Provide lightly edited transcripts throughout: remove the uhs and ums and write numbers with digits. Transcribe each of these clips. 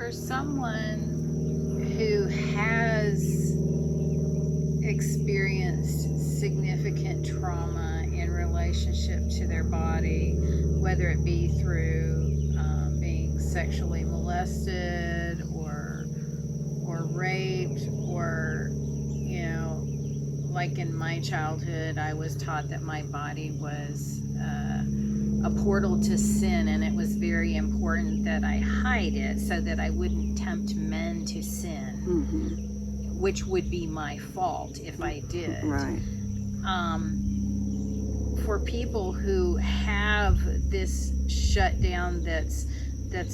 For someone who has experienced significant trauma in relationship to their body, whether it be through being sexually molested or raped, or like in my childhood, I was taught that my body was a portal to sin, and it was very important that I hide it so that I wouldn't tempt men to sin, which would be my fault if I did. Right. For people who have this shutdown that's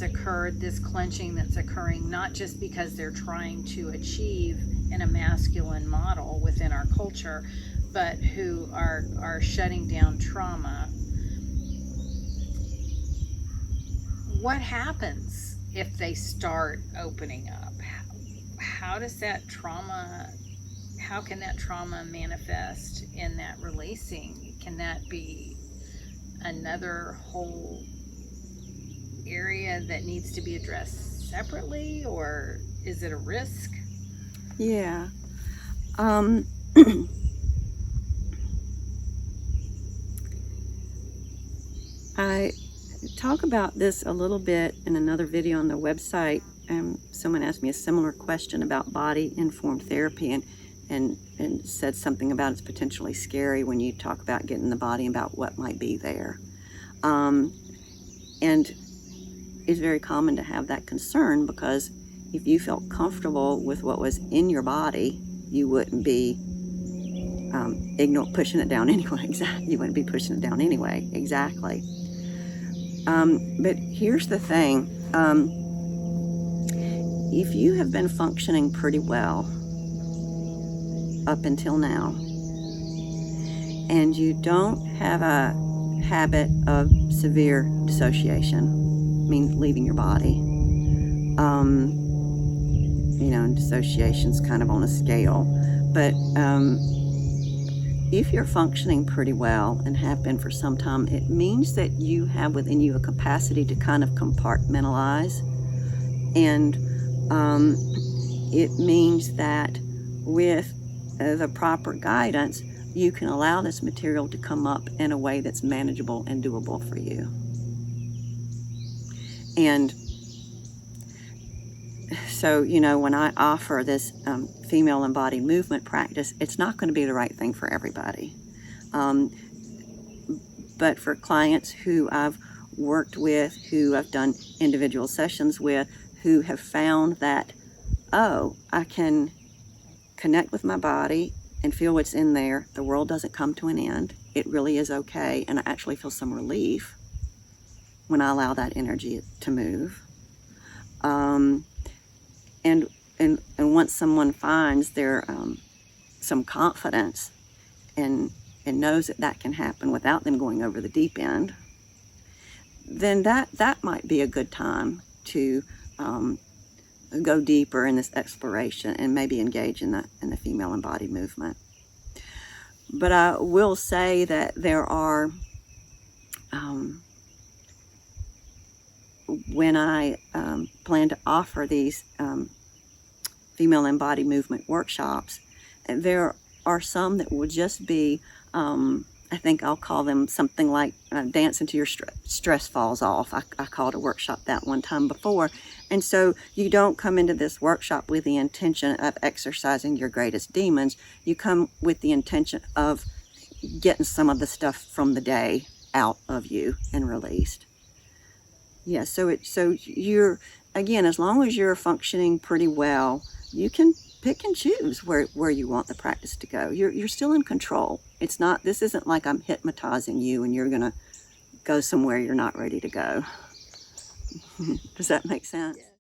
occurred, this clenching that's occurring, not just because they're trying to achieve in a masculine model within our culture, but who are shutting down trauma, what happens if they start opening up? How does that trauma, how can that trauma manifest in that releasing? Can that be another whole area that needs to be addressed separately, or is it a risk? Yeah. I talk about this a little bit in another video on the website. Someone asked me a similar question about body-informed therapy and said something about it's potentially scary when you talk about getting in the body and about what might be there. And it's very common to have that concern, because if you felt comfortable with what was in your body, you wouldn't be pushing it down anyway. Exactly. You wouldn't be pushing it down anyway. Exactly. But here's the thing. If you have been functioning pretty well up until now, and you don't have a habit of severe dissociation, means leaving your body, and dissociation's kind of on a scale, but if you're functioning pretty well and have been for some time, it means that you have within you a capacity to kind of compartmentalize. And it means that with the proper guidance, you can allow this material to come up in a way that's manageable and doable for you. And so, when I offer this female embodied movement practice, it's not going to be the right thing for everybody. But for clients who I've worked with, who I've done individual sessions with, who have found that, I can connect with my body and feel what's in there. The world doesn't come to an end. It really is okay. And I actually feel some relief when I allow that energy to move. And once someone finds their some confidence and knows that can happen without them going over the deep end, then that might be a good time to go deeper in this exploration and maybe engage in the female embodied movement. But I will say that there are, when I plan to offer these female embodied movement workshops, there are some that will just be, I think I'll call them something like dance until your stress falls off. I called a workshop that one time before. And so you don't come into this workshop with the intention of exercising your greatest demons. You come with the intention of getting some of the stuff from the day out of you and released. Yeah, so you're, again, as long as you're functioning pretty well, you can pick and choose where you want the practice to go. You're still in control. This isn't like I'm hypnotizing you and you're gonna go somewhere you're not ready to go. Does that make sense?